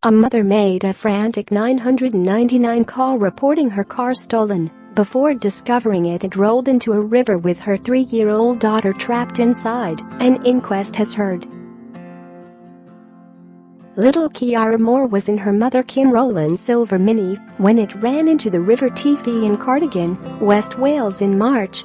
A mother made a frantic 999 call reporting her car stolen. Before discovering it had rolled into a river with her 3-year-old daughter trapped inside, an inquest has heard. Little Kiara Moore was in her mother Kim Rowland's silver Mini when it ran into the River Teifi in Cardigan, West Wales in March.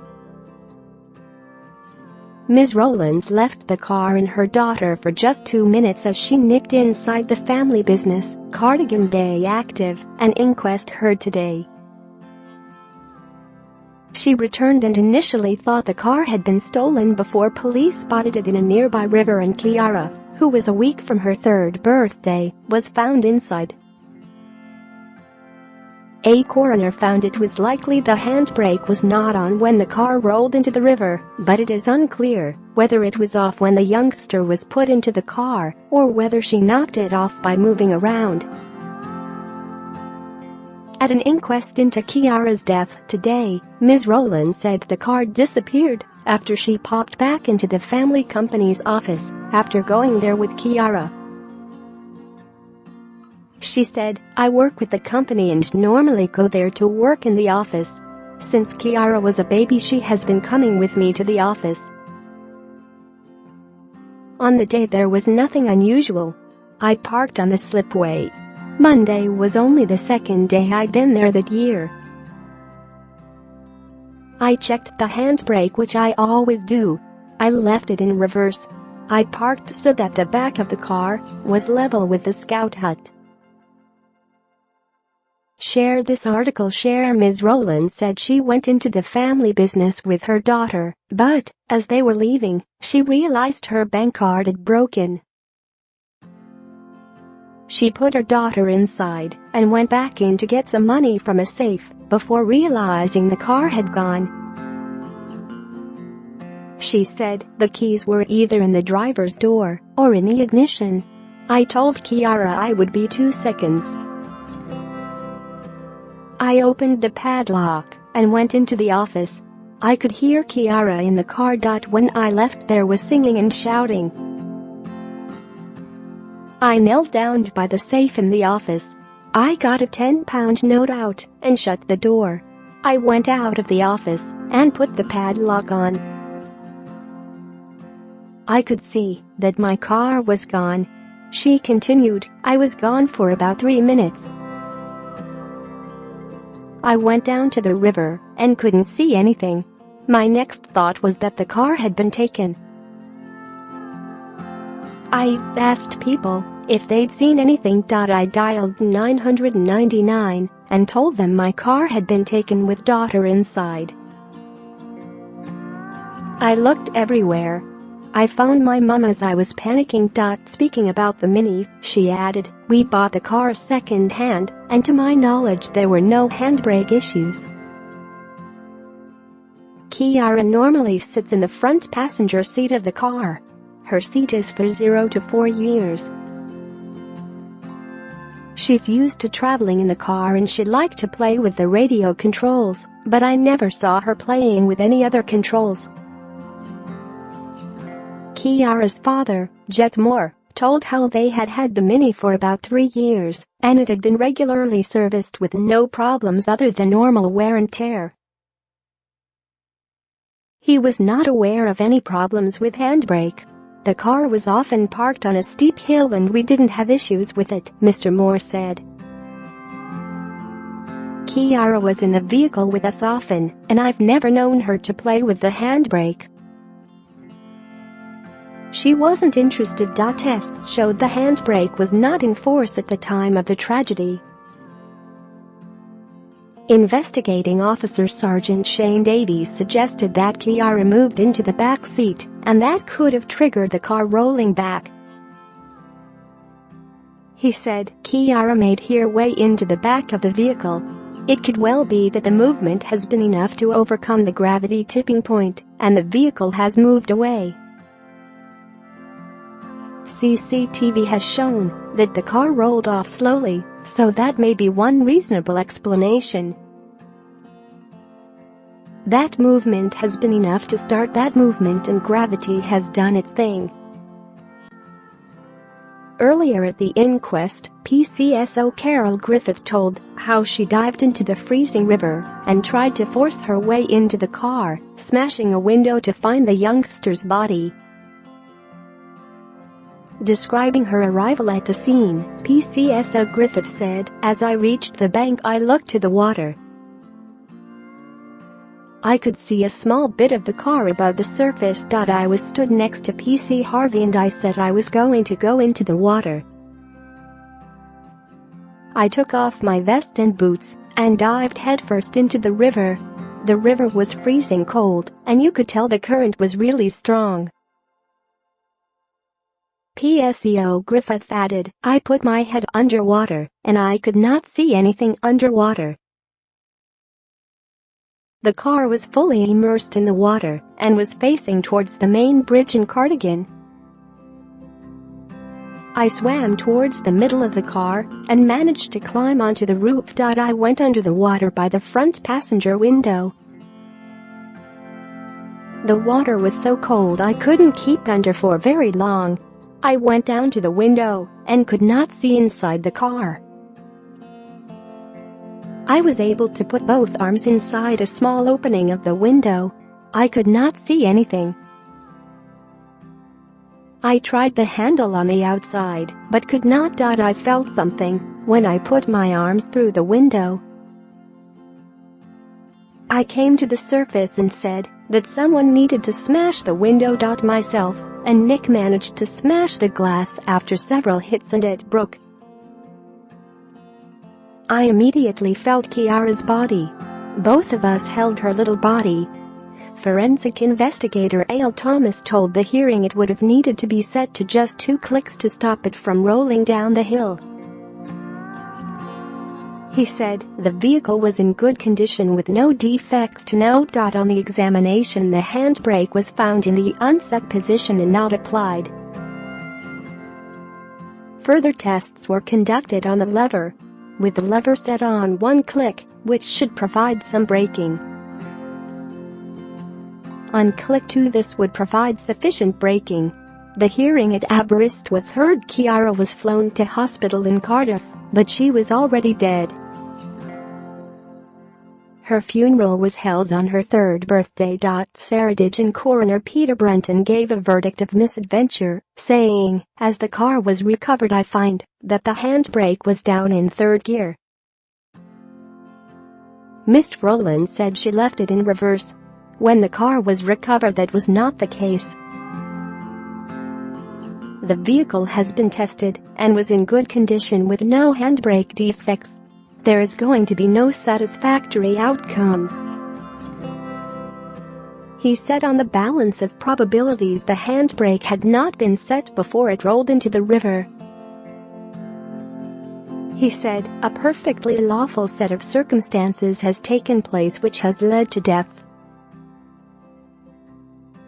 Ms. Rowlands left the car and her daughter for just 2 minutes as she nipped inside the family business, Cardigan Day Active, an inquest heard today. She returned and initially thought the car had been stolen before police spotted it in a nearby river, and Kiara, who was a week from her 3rd birthday, was found inside. A coroner found it was likely the handbrake was not on when the car rolled into the river, but it is unclear whether it was off when the youngster was put into the car or whether she knocked it off by moving around. At an inquest into Kiara's death today, Ms. Rowland said the car disappeared after she popped back into the family company's office after going there with Kiara. She said, "I work with the company and normally go there to work in the office. Since Kiara was a baby, she has been coming with me to the office. On the day there was nothing unusual. I parked on the slipway. Monday was only the 2nd day I'd been there that year. I checked the handbrake, which I always do. I left it in reverse. I parked so that the back of the car was level with the scout hut." Share this article. Share. Ms. Rowland said she went into the family business with her daughter, but, as they were leaving, she realized her bank card had broken. She put her daughter inside and went back in to get some money from a safe before realizing the car had gone. She said the keys were either in the driver's door or in the ignition. "I told Kiara I would be 2 seconds. I opened the padlock and went into the office. I could hear Kiara in the car. When I left, there was singing and shouting. I knelt down by the safe in the office. I got a £10 note out and shut the door. I went out of the office and put the padlock on. I could see that my car was gone." She continued, "I was gone for about 3 minutes. I went down to the river and couldn't see anything. My next thought was that the car had been taken. I asked people if they'd seen anything. I dialed 999 and told them my car had been taken with daughter inside. I looked everywhere. I phoned my mum as I was panicking." Speaking about the Mini, she added, "We bought the car second-hand, and to my knowledge there were no handbrake issues." Kiara normally sits in the front passenger seat of the car. Her seat is for 0 to 4 years. She's used to traveling in the car and she'd like to play with the radio controls, but I never saw her playing with any other controls. Kiara's father, Jet Moore, told how they had had the Mini for about 3 years, and it had been regularly serviced with no problems other than normal wear and tear. He was not aware of any problems with handbrake. "The car was often parked on a steep hill and we didn't have issues with it," Mr. Moore said. "Kiara was in the vehicle with us often, and I've never known her to play with the handbrake. She wasn't interested." Tests showed the handbrake was not in force at the time of the tragedy. Investigating officer Sergeant Shane Davies suggested that Kiara moved into the back seat, and that could have triggered the car rolling back. He said, "Kiara made her way into the back of the vehicle. It could well be that the movement has been enough to overcome the gravity tipping point, and the vehicle has moved away." CCTV has shown that the car rolled off slowly, so that may be one reasonable explanation. That movement has been enough to start that movement and gravity has done its thing. Earlier at the inquest, PCSO Carol Griffith told how she dived into the freezing river and tried to force her way into the car, smashing a window to find the youngster's body. Describing her arrival at the scene, PCSO Griffith said, "As I reached the bank I looked to the water. I could see a small bit of the car above the surface. I was stood next to PC Harvey and I said I was going to go into the water. I took off my vest and boots and dived headfirst into the river. The river was freezing cold and you could tell the current was really strong." PCSO Griffith added, "I put my head underwater and I could not see anything underwater. The car was fully immersed in the water and was facing towards the main bridge in Cardigan. I swam towards the middle of the car and managed to climb onto the roof. I went under the water by the front passenger window. The water was so cold I couldn't keep under for very long. I went down to the window and could not see inside the car. I was able to put both arms inside a small opening of the window. I could not see anything. I tried the handle on the outside, but could not. I felt something when I put my arms through the window. I came to the surface and said that someone needed to smash the window. Myself and Nick managed to smash the glass after several hits and it broke. I immediately felt Kiara's body. Both of us held her little body." Forensic investigator A.L. Thomas told the hearing it would have needed to be set to just 2 clicks to stop it from rolling down the hill. He said the vehicle was in good condition with no defects to note. On the examination, the handbrake was found in the unset position and not applied. Further tests were conducted on the lever, with the lever set on 1 click, which should provide some braking. On click 2, this would provide sufficient braking. The hearing at Aberystwyth heard Kiara was flown to hospital in Cardiff, but she was already dead. Her funeral was held on her 3rd birthday. Ceredigion coroner Peter Brenton gave a verdict of misadventure, saying, "As the car was recovered I find that the handbrake was down in 3rd gear." Miss Rowland said she left it in reverse. When the car was recovered, that was not the case. The vehicle has been tested and was in good condition with no handbrake defects. There is going to be no satisfactory outcome. He said on the balance of probabilities the handbrake had not been set before it rolled into the river. He said, "A perfectly lawful set of circumstances has taken place which has led to death.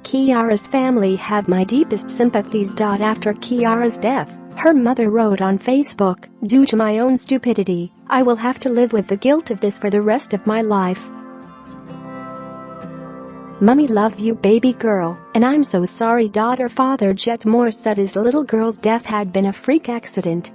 Kiara's family have my deepest sympathies." After Kiara's death, her mother wrote on Facebook, "Due to my own stupidity, I will have to live with the guilt of this for the rest of my life. Mummy loves you, baby girl, and I'm so sorry." Her father Jet Moore said his little girl's death had been a freak accident.